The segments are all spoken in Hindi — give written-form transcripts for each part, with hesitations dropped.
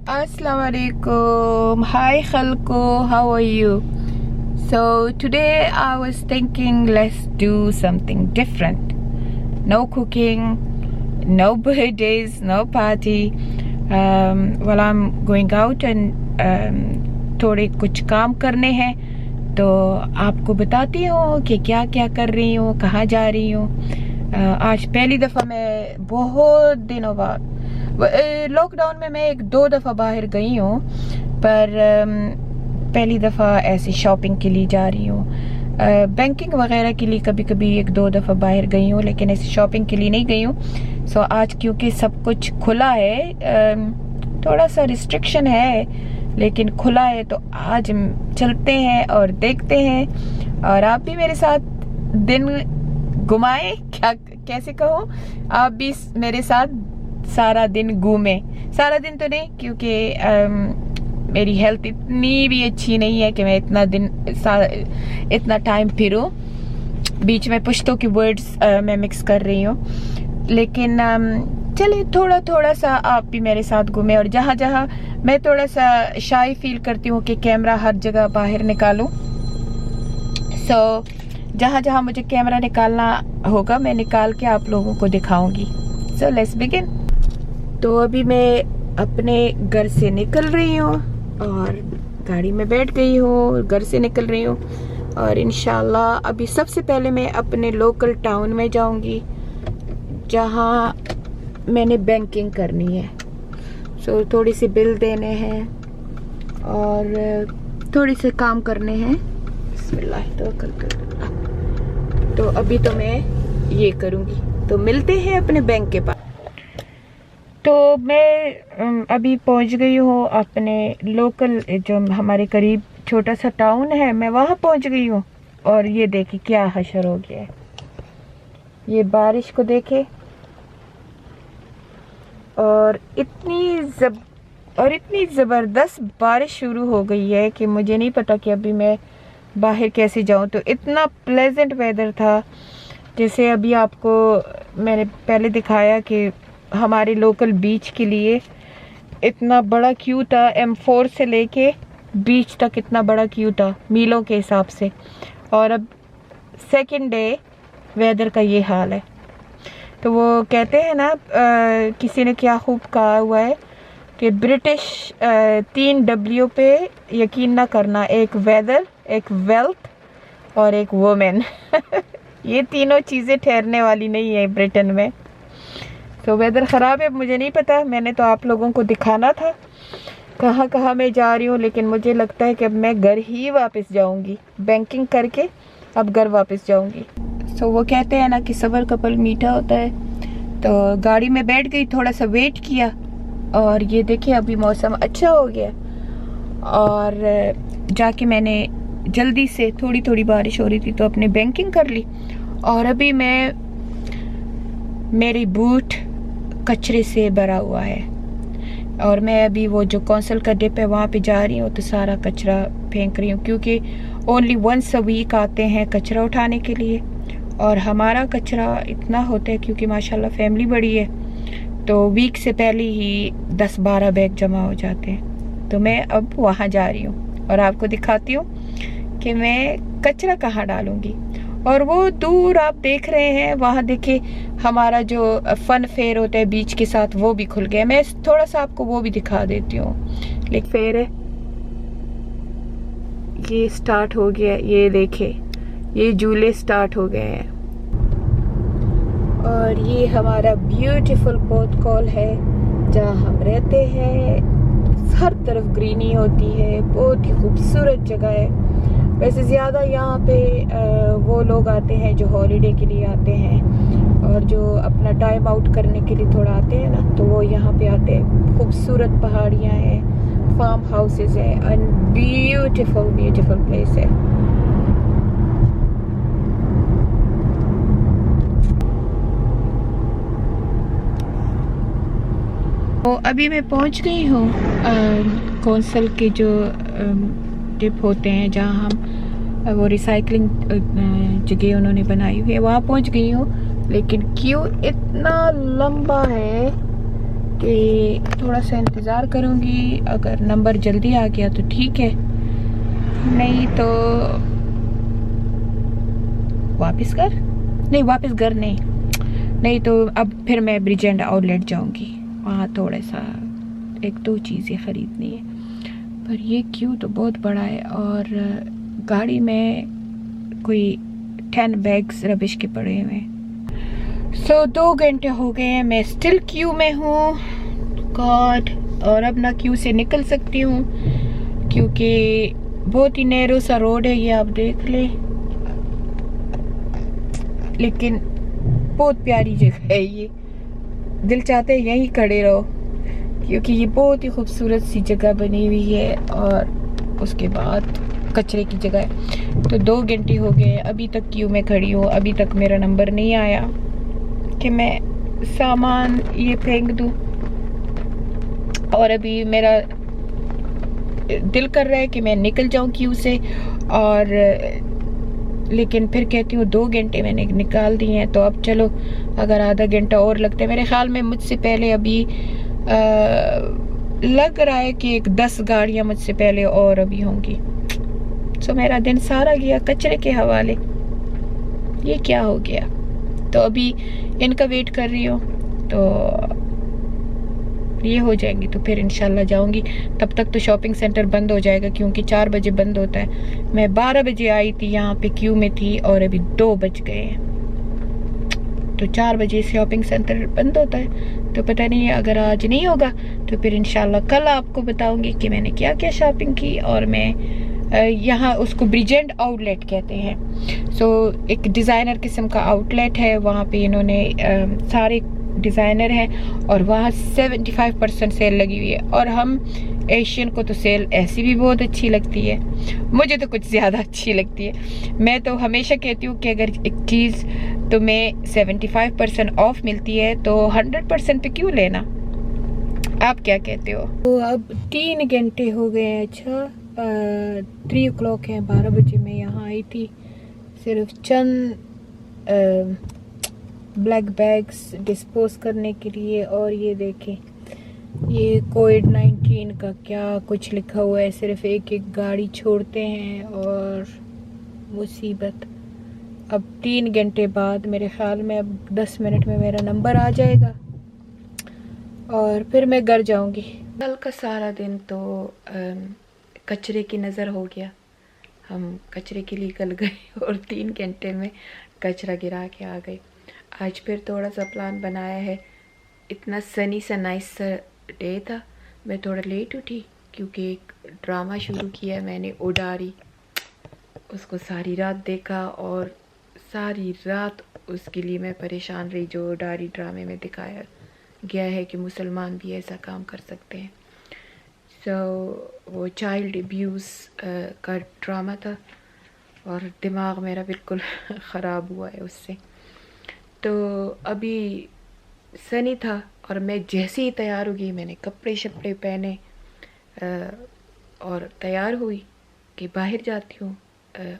Assalamualaikum. Hi Khalko, how are you? So today I was thinking let's do something different. No cooking, no birthdays, no party. Well, I'm going out and थोड़े कुछ काम करने हैं, तो आपको बताती हूँ कि क्या क्या कर रही हूँ, कहाँ जा रही हूँ। आज पहली दफ़ा मैं बहुत दिनों बाद, लॉकडाउन में मैं 1-2 दफ़ा बाहर गई हूँ, पर पहली दफ़ा ऐसे शॉपिंग के लिए जा रही हूँ। बैंकिंग वगैरह के लिए कभी कभी 1-2 दफ़ा बाहर गई हूँ, लेकिन ऐसे शॉपिंग के लिए नहीं गई हूँ। सो आज क्योंकि सब कुछ खुला है, थोड़ा सा रिस्ट्रिक्शन है लेकिन खुला है, तो आज चलते हैं और देखते हैं, और आप भी मेरे साथ दिन घुमाएं, क्या कैसे कहो, आप भी मेरे साथ सारा दिन घूमें। सारा दिन तो नहीं, क्योंकि मेरी हेल्थ इतनी भी अच्छी नहीं है कि मैं इतना टाइम फिरूं। बीच में पुश्तो की वर्ड्स मैं मिक्स कर रही हूँ, लेकिन चले थोड़ा थोड़ा सा आप भी मेरे साथ घूमें। और जहाँ जहाँ मैं थोड़ा सा शाई फील करती हूँ कि कैमरा हर जगह बाहर निकालूं, सो जहाँ जहाँ मुझे कैमरा निकालना होगा मैं निकाल के आप लोगों को दिखाऊंगी। So let's begin. तो अभी मैं अपने घर से निकल रही हूँ और गाड़ी में बैठ गई हूँ, घर से निकल रही हूँ, और इंशाल्लाह अभी सबसे पहले मैं अपने लोकल टाउन में जाऊंगी जहाँ मैंने बैंकिंग करनी है। सो थोड़ी सी बिल देने हैं और थोड़ी से काम करने हैं। बिस्मिल्लाह तो अभी तो मैं ये करूँगी, तो मिलते हैं अपने बैंक के पास। तो मैं अभी पहुंच गई हूँ अपने लोकल, जो हमारे करीब छोटा सा टाउन है, मैं वहाँ पहुंच गई हूँ। और ये देखिए क्या हशर हो गया है, ये बारिश को देखे, और इतनी ज़बरदस्त बारिश शुरू हो गई है कि मुझे नहीं पता कि अभी मैं बाहर कैसे जाऊँ। तो इतना प्लेजेंट वेदर था, जैसे अभी आपको मैंने पहले दिखाया कि हमारे लोकल बीच के लिए इतना बड़ा क्यू था, M4 से लेके बीच तक इतना बड़ा क्यू था मीलों के हिसाब से। और अब सेकंड डे वेदर का ये हाल है। तो वो कहते हैं ना, किसी ने क्या खूब कहा हुआ है कि ब्रिटिश 3 W पे यकीन ना करना, एक वेदर, एक वेल्थ और एक वुमेन। ये तीनों चीज़ें ठहरने वाली नहीं है ब्रिटेन में। तो वेदर ख़राब है, मुझे नहीं पता, मैंने तो आप लोगों को दिखाना था कहाँ कहाँ मैं जा रही हूँ, लेकिन मुझे लगता है कि अब मैं घर ही वापस जाऊँगी, बैंकिंग करके अब घर वापस जाऊँगी। सो वो कहते हैं ना कि सब्र का फल मीठा होता है। तो गाड़ी में बैठ गई, थोड़ा सा वेट किया, और ये देखिए अभी मौसम अच्छा हो गया, और जाके मैंने जल्दी से, थोड़ी थोड़ी बारिश हो रही थी तो अपनी बैंकिंग कर ली। और अभी मेरी बूट कचरे से भरा हुआ है, और मैं अभी वो जो कौंसल का डिप है वहाँ पे जा रही हूँ, तो सारा कचरा फेंक रही हूँ, क्योंकि ओनली वंस अ वीक आते हैं कचरा उठाने के लिए, और हमारा कचरा इतना होता है क्योंकि माशाल्लाह फैमिली बड़ी है, तो वीक से पहले ही 10-12 बैग जमा हो जाते हैं। तो मैं अब वहाँ जा रही हूँ और आपको दिखाती हूँ कि मैं कचरा कहाँ डालूँगी। और वो दूर आप देख रहे हैं, वहाँ देखिए हमारा जो फन फेयर होता है बीच के साथ, वो भी खुल गया। मैं थोड़ा सा आपको वो भी दिखा देती हूँ। लेकिन फेयर है, ये स्टार्ट हो गया, ये देखे ये झूले स्टार्ट हो गए हैं। और ये हमारा ब्यूटीफुल पोर्टकॉल है जहाँ हम रहते हैं, हर तरफ ग्रीनी होती है, बहुत ही खूबसूरत जगह है। वैसे ज़्यादा यहाँ पे वो लोग आते हैं जो हॉलीडे के लिए आते हैं, और जो अपना टाइम आउट करने के लिए थोड़ा आते हैं ना, तो वो यहाँ पे आते हैं। खूबसूरत पहाड़ियाँ हैं, फार्म हाउसेज हैं, एंड ब्यूटीफुल प्लेस है। तो अभी मैं पहुंच गई हूँ कौंसल के जो डिप होते हैं, जहाँ हम वो रिसाइकलिंग जगह उन्होंने बनाई हुई है, वहाँ पहुंच गई हूँ। लेकिन क्यों इतना लंबा है कि थोड़ा सा इंतज़ार करूँगी। अगर नंबर जल्दी आ गया तो ठीक है, नहीं तो वापस घर नहीं तो अब फिर मैं ब्रिज एंड आउटलेट जाऊँगी। वहाँ थोड़ा सा 1-2 चीज़ें ख़रीदनी है, पर ये क्यों तो बहुत बड़ा है और गाड़ी में कोई 10 बैग्स रबिश के पड़े हुए हैं। सो 2 घंटे हो गए हैं, मैं स्टिल क्यू में हूँ गॉड। और अब ना क्यू से निकल सकती हूँ क्योंकि बहुत ही नैरो सा रोड है, ये आप देख लें, लेकिन बहुत प्यारी जगह है ये। दिल चाहते हैं यहीं खड़े रहो क्योंकि ये बहुत ही खूबसूरत सी जगह बनी हुई है और उसके बाद कचरे की जगह है। तो 2 घंटे हो गए, अभी तक क्यू में खड़ी हूँ, अभी तक मेरा नंबर नहीं आया कि मैं सामान ये फेंक दूँ। और अभी मेरा दिल कर रहा है कि मैं निकल जाऊँ क्यू से, और लेकिन फिर कहती हूँ 2 घंटे मैंने निकाल दिए हैं, तो अब चलो अगर आधा घंटा और लगता है, मेरे ख्याल में मुझसे पहले अभी लग रहा है कि 10 गाड़ियाँ मुझसे पहले और अभी होंगी। तो मेरा दिन सारा गया कचरे के हवाले, ये क्या हो गया। तो अभी इनका वेट कर रही हूँ, तो ये हो जाएंगी तो फिर इंशाल्लाह जाऊंगी। तब तक तो शॉपिंग सेंटर बंद हो जाएगा क्योंकि 4 बजे बंद होता है। मैं 12 बजे आई थी, यहाँ पे क्यू में थी और अभी 2 बज गए हैं, तो 4 बजे शॉपिंग सेंटर बंद होता है। तो पता नहीं है, अगर आज नहीं होगा तो फिर इंशाल्लाह कल आपको बताऊंगी कि मैंने क्या क्या शॉपिंग की। और मैं यहाँ उसको ब्रिज एंड आउटलेट कहते हैं। सो एक डिज़ाइनर किस्म का आउटलेट है, वहाँ पे इन्होंने सारे डिज़ाइनर हैं और वहाँ 75% सेल लगी हुई है। और हम एशियन को तो सेल ऐसी भी बहुत अच्छी लगती है, मुझे तो कुछ ज़्यादा अच्छी लगती है। मैं तो हमेशा कहती हूँ कि अगर एक चीज़ तुम्हें 75% ऑफ मिलती है तो 100% पे क्यों लेना। आप क्या कहते हो? तो अब 3 घंटे हो गए हैं। अच्छा 3 o'clock है, 12 बजे मैं यहाँ आई थी सिर्फ चंद ब्लैक बैग्स डिस्पोज करने के लिए। और ये देखें, ये कोविड-19 का क्या कुछ लिखा हुआ है, सिर्फ एक गाड़ी छोड़ते हैं और मुसीबत। अब 3 घंटे बाद मेरे ख्याल में अब 10 मिनट में मेरा नंबर आ जाएगा और फिर मैं घर जाऊंगी। कल का सारा दिन तो कचरे की नज़र हो गया। हम कचरे के लिए कल गए और 3 घंटे में कचरा गिरा के आ गए। आज फिर थोड़ा सा प्लान बनाया है। इतना सनी सा नाइस सा डे था। मैं थोड़ा लेट उठी क्योंकि एक ड्रामा शुरू किया मैंने, उडारी। उसको सारी रात देखा और सारी रात उसके लिए मैं परेशान रही, जो उडारी ड्रामे में दिखाया गया है कि मुसलमान भी ऐसा काम कर सकते हैं। वो चाइल्ड अब्यूज़ का ड्रामा था और दिमाग मेरा बिल्कुल ख़राब हुआ है उससे। तो अभी सनी था और मैं जैसे ही तैयार हो गई, मैंने कपड़े शपड़े पहने और तैयार हुई कि बाहर जाती हूँ,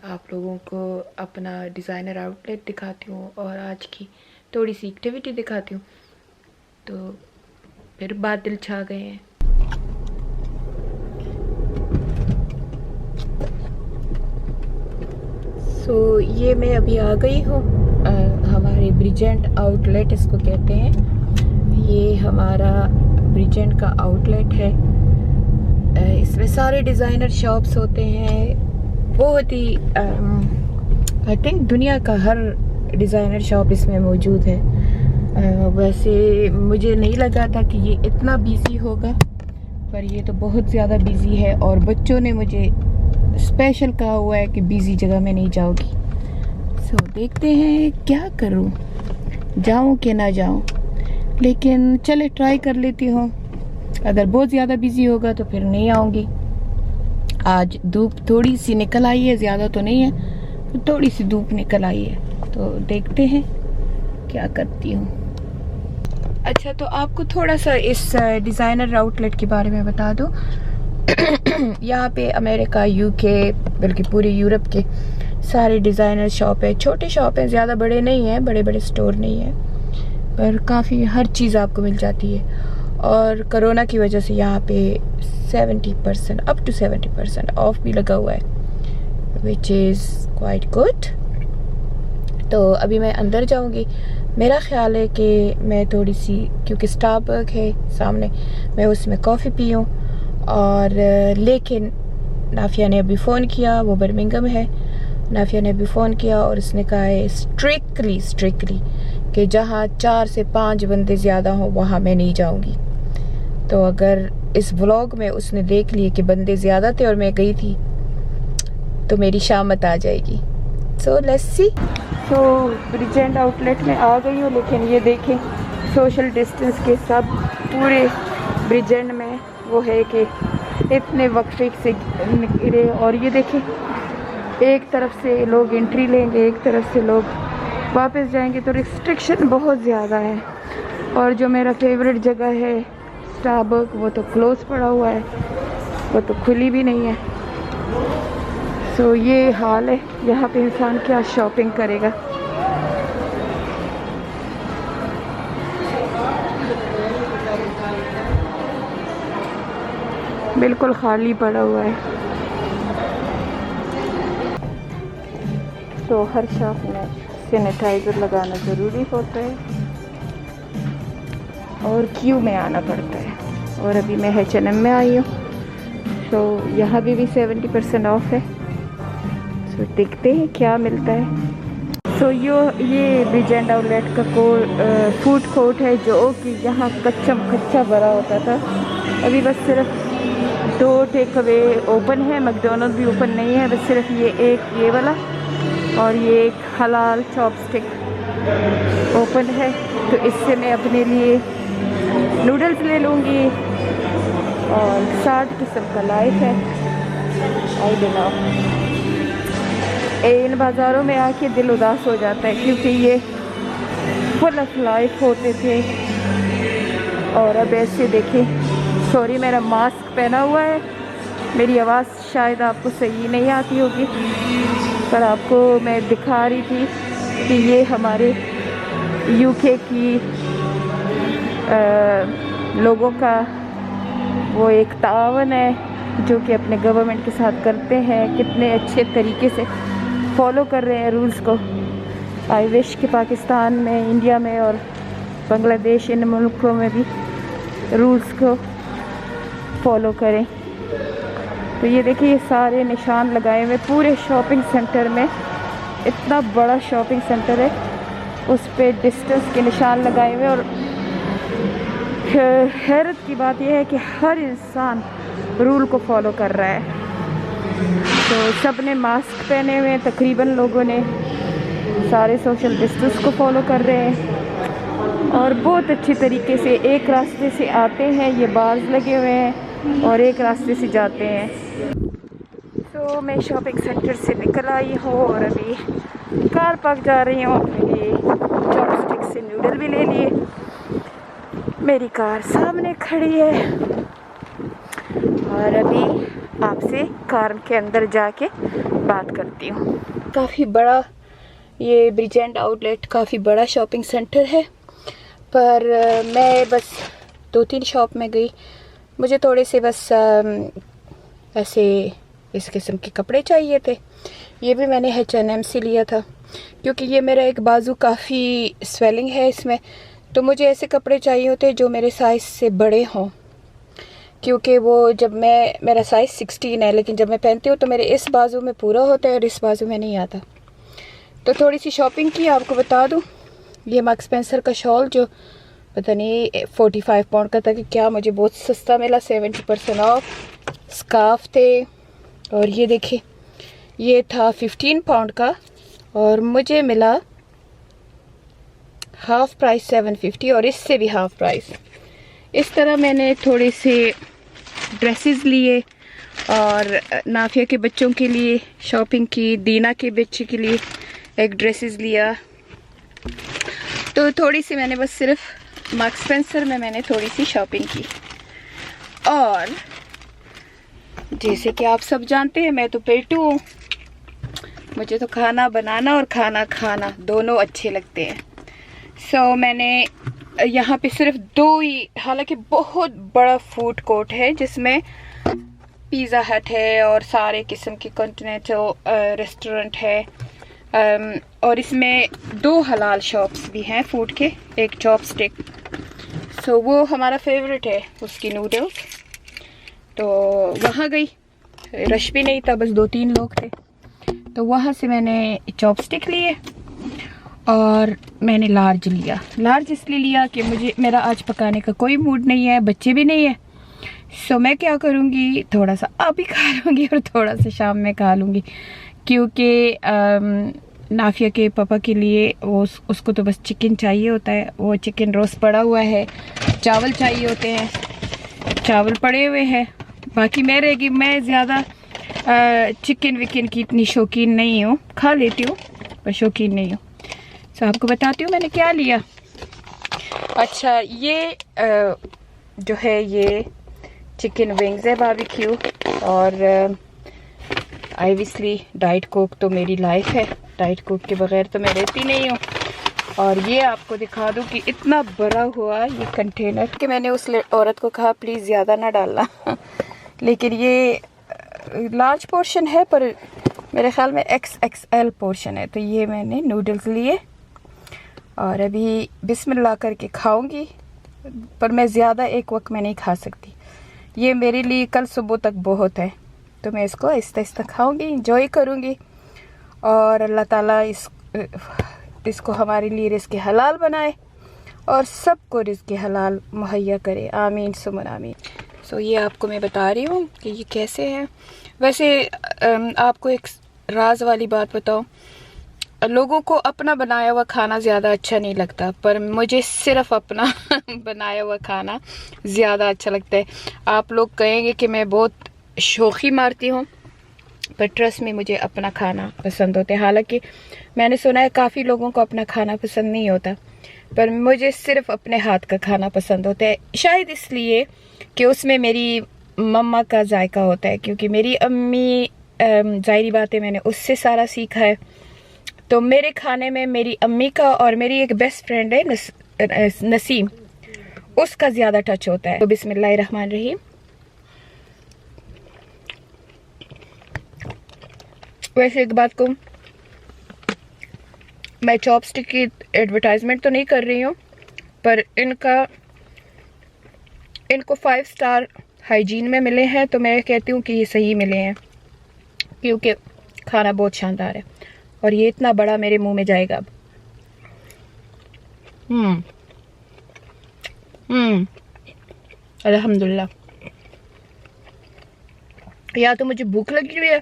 आप लोगों को अपना डिज़ाइनर आउटलेट दिखाती हूँ और आज की थोड़ी सी एक्टिविटी दिखाती हूँ। तो फिर बादल छा गए हैं। सो ये मैं अभी आ गई हूँ हमारे ब्रिज एंड आउटलेट इसको कहते हैं। ये हमारा ब्रिज एंड का आउटलेट है। इसमें सारे डिज़ाइनर शॉप्स होते हैं। बहुत ही आई थिंक दुनिया का हर डिज़ाइनर शॉप इसमें मौजूद है। वैसे मुझे नहीं लगा था कि ये इतना बिजी होगा, पर ये तो बहुत ज़्यादा बिजी है। और बच्चों ने मुझे स्पेशल कहा हुआ है कि बिजी जगह में नहीं जाओगी। सो देखते हैं क्या करूं, जाऊं कि ना जाऊं, लेकिन चले ट्राई कर लेती हूँ। अगर बहुत ज़्यादा बिजी होगा तो फिर नहीं आऊँगी। आज धूप थोड़ी सी निकल आई है, ज़्यादा तो नहीं है, तो थोड़ी सी धूप निकल आई है, तो देखते हैं क्या करती हूँ। अच्छा, तो आपको थोड़ा सा इस डिज़ाइनर आउटलेट के बारे में बता दूँ। यहाँ पे अमेरिका, यूके, बल्कि पूरे यूरोप के सारे डिज़ाइनर शॉप है। छोटे शॉप हैं, ज़्यादा बड़े नहीं हैं, बड़े बड़े स्टोर नहीं हैं, पर काफ़ी हर चीज़ आपको मिल जाती है। और कोरोना की वजह से यहाँ पे 70% अप टू 70% ऑफ भी लगा हुआ है, विच इज़ क्वाइट गुड। तो अभी मैं अंदर जाऊँगी। मेरा ख्याल है कि मैं थोड़ी सी, क्योंकि स्टारबक है सामने, मैं उसमें कॉफ़ी पीऊँ। और लेकिन नाफिया ने अभी फ़ोन किया, वो बर्मिंघम है। नाफिया ने अभी फ़ोन किया और उसने कहा है स्ट्रिक्टली कि जहाँ 4 से 5 बंदे ज़्यादा हों वहाँ मैं नहीं जाऊँगी। तो अगर इस व्लॉग में उसने देख लिए कि बंदे ज़्यादा थे और मैं गई थी तो मेरी शामत आ जाएगी। So let's see. So ब्रिजेंट outlet में आ गई हूँ, लेकिन ये देखें सोशल डिस्टेंस के सब पूरे ब्रिजेंट में वो है कि इतने वक्फे से निकले। और ये देखें एक तरफ से लोग एंट्री लेंगे, एक तरफ से लोग वापस जाएंगे, तो रिस्ट्रिक्शन बहुत ज़्यादा है। और जो मेरा फेवरेट जगह है स्टारबक, वो तो क्लोज पड़ा हुआ है, वो तो खुली भी नहीं है। सो ये हाल है, यहाँ पे इंसान क्या शॉपिंग करेगा। बिल्कुल खाली पड़ा हुआ है। तो हर शॉप में सैनिटाइज़र लगाना ज़रूरी होता है और क्यू में आना पड़ता है। और अभी मैं H&M में आई हूँ, तो यहाँ भी 70% ऑफ है। तो देखते हैं क्या मिलता है। तो ये ब्रिजेंट आउटलेट का फूड कोर्ट है, जो कि यहाँ कच्चा भरा होता था। अभी बस सिर्फ 2 टेक अवे ओपन है, मैकडोनल्ड भी ओपन नहीं है, बस सिर्फ ये वाला और ये एक हलाल चॉपस्टिक ओपन है। तो इससे मैं अपने लिए नूडल्स ले लूँगी। और 60 किस्म का लाइफ है। आई डोंट नो, इन बाज़ारों में आके दिल उदास हो जाता है, क्योंकि ये फुल ऑफ लाइफ होते थे। और अब ऐसे देखें, सॉरी मेरा मास्क पहना हुआ है, मेरी आवाज़ शायद आपको सही नहीं आती होगी, पर आपको मैं दिखा रही थी कि ये हमारे यूके की लोगों का वो एक तावन है जो कि अपने गवर्नमेंट के साथ करते हैं, कितने अच्छे तरीके से फॉलो कर रहे हैं रूल्स को। आई विश कि पाकिस्तान में, इंडिया में और बांग्लादेश, इन मुल्कों में भी रूल्स को फॉलो करें। तो ये देखिए, ये सारे निशान लगाए हुए पूरे शॉपिंग सेंटर में। इतना बड़ा शॉपिंग सेंटर है, उस पे डिस्टेंस के निशान लगाए हुए। और हैरत की बात यह है कि हर इंसान रूल को फॉलो कर रहा है। तो सब ने मास्क पहने हुए हैं, तकरीबन लोगों ने सारे सोशल डिस्टेंस को फॉलो कर रहे हैं और बहुत अच्छी तरीके से एक रास्ते से आते हैं, ये बार्स लगे हुए हैं, और एक रास्ते से जाते हैं। तो मैं शॉपिंग सेंटर से निकल आई हूँ और अभी कार पार्क जा रही हूँ। अपने लिए चॉपस्टिक से नूडल भी ले लिए। मेरी कार सामने खड़ी है और अभी आपसे कार के अंदर जाके बात करती हूँ। काफ़ी बड़ा ये ब्रिजेंट आउटलेट, काफ़ी बड़ा शॉपिंग सेंटर है, पर मैं बस 2-3 शॉप में गई। मुझे थोड़े से बस ऐसे इस किस्म के कपड़े चाहिए थे। ये भी मैंने H&M से लिया था, क्योंकि ये मेरा एक बाजू काफ़ी स्वेलिंग है इसमें, तो मुझे ऐसे कपड़े चाहिए होते जो मेरे साइज़ से बड़े हों। क्योंकि वो जब मेरा साइज़ 16 है, लेकिन जब मैं पहनती हूँ तो मेरे इस बाजू में पूरा होता है और इस बाजू में नहीं आता। तो थोड़ी सी शॉपिंग की, आपको बता दूँ, ये मार्क्स स्पेंसर का शॉल जो पता नहीं 45 पाउंड का था कि क्या, मुझे बहुत सस्ता मिला, 70% ऑफ। स्कार्फ थे और ये देखिए ये था 15 पाउंड का और मुझे मिला हाफ प्राइस 750 और इससे भी हाफ प्राइस। इस तरह मैंने थोड़े से ड्रेसेस लिए और नाफिया के बच्चों के लिए शॉपिंग की, दीना के बच्चे के लिए एक ड्रेसेस लिया। तो थोड़ी सी मैंने बस सिर्फ मार्क्स स्पेंसर में मैंने थोड़ी सी शॉपिंग की। और जैसे कि आप सब जानते हैं, मैं तो पेटू हूँ, मुझे तो खाना बनाना और खाना खाना दोनों अच्छे लगते हैं। सो मैंने यहाँ पे सिर्फ 2 ही, हालांकि बहुत बड़ा फूड कोर्ट है जिसमें पिज़्ज़ा हट है और सारे किस्म के कॉन्टिनेंटल रेस्टोरेंट है। और इसमें 2 हलाल शॉप्स भी हैं फूड के, एक चॉपस्टिक। सो वो हमारा फेवरेट है, उसकी नूडल्स। तो वहाँ गई, रश भी नहीं था, बस 2-3 लोग थे। तो वहाँ से मैंने चॉपस्टिक लिए और मैंने लार्ज लिया। लार्ज इसलिए लिया कि मेरा आज पकाने का कोई मूड नहीं है, बच्चे भी नहीं है। सो मैं क्या करूँगी, थोड़ा सा अभी खा लूँगी और थोड़ा सा शाम में खा लूँगी, क्योंकि नाफिया के पापा के लिए उसको तो बस चिकन चाहिए होता है। वो चिकन रोस्ट पड़ा हुआ है, चावल चाहिए होते हैं, चावल पड़े हुए हैं। बाकी मैं रहेगी, मैं ज़्यादा चिकन विकन की इतनी शौकीन नहीं हूँ, खा लेती हूँ पर शौकीन नहीं हूँ। सो आपको बताती हूँ मैंने क्या लिया। अच्छा, ये जो है ये चिकन विंग्स है बारबेक्यू, और ऑब्वियसली डाइट कोक तो मेरी लाइफ है, डाइट कोक के बगैर तो मैं रहती नहीं हूँ। और ये आपको दिखा दूँ कि इतना भरा हुआ ये कंटेनर कि मैंने उस औरत को कहा प्लीज़ ज़्यादा ना डालना लेकिन ये लार्ज पोर्शन है, पर मेरे ख्याल में XXL पोर्शन है। तो ये मैंने नूडल्स लिए और अभी बिस्मिल्लाह करके खाऊंगी, पर मैं ज़्यादा एक वक्त में नहीं खा सकती। ये मेरे लिए कल सुबह तक बहुत है, तो मैं इसको आहिस्ता आहिस्ता खाऊंगी, इंजॉय करूंगी। और अल्लाह ताला इसको हमारे लिए रिज़्क़ हलाल बनाए और सबको रिज़्क़ हलाल मुहैया करे, आमीन सुमन आमीन। सो ये आपको मैं बता रही हूँ कि ये कैसे है। वैसे आपको एक राज वाली बात बताऊँ, लोगों को अपना बनाया हुआ खाना ज़्यादा अच्छा नहीं लगता, पर मुझे सिर्फ अपना बनाया हुआ खाना ज़्यादा अच्छा लगता है। आप लोग कहेंगे कि मैं बहुत शौक़ी मारती हूँ, पर ट्रस्ट में मुझे अपना खाना पसंद होता है। हालांकि मैंने सुना है काफ़ी लोगों को अपना खाना पसंद नहीं होता, पर मुझे सिर्फ अपने हाथ का खाना पसंद होता है। शायद इसलिए कि उसमें मेरी मम्मा का जायका होता है, क्योंकि मेरी अम्मी, ज़ाहिरी बात है मैंने उससे सारा सीखा है। तो मेरे खाने में मेरी अम्मी का और मेरी एक बेस्ट फ्रेंड है नसीम, उसका ज़्यादा टच होता है। तो बिस्मिल्लाहिर्रहमानिर्रहीम। वैसे एक बात कहूँ, मैं चॉपस्टिक की एडवर्टाइजमेंट तो नहीं कर रही हूँ, पर इनको 5 स्टार हाइजीन में मिले हैं, तो मैं कहती हूँ कि ये सही मिले हैं, क्योंकि खाना बहुत शानदार है। और ये इतना बड़ा मेरे मुंह में जाएगा अब। अल्हम्दुलिल्लाह। या तो मुझे भूख लगी हुई है,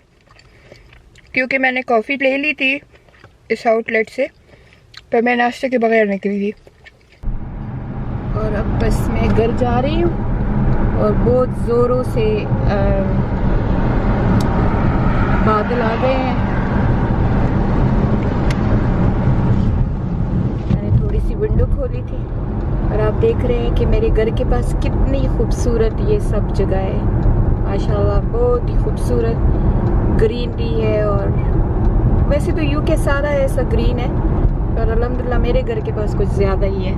क्योंकि मैंने कॉफ़ी ले ली थी इस आउटलेट से, पर मैं नाश्ते के बगैर निकली थी। और अब बस मैं घर जा रही हूँ और बहुत ज़ोरों से बादल आ गए हैं। मैंने थोड़ी सी विंडो खोली थी और आप देख रहे हैं कि मेरे घर के पास कितनी खूबसूरत ये सब जगह है। माशाल्लाह बहुत ही खूबसूरत ग्रीनरी है। और वैसे तो यूके सारा ऐसा ग्रीन है, पर अल्हम्दुलिल्लाह मेरे घर के पास कुछ ज़्यादा ही है।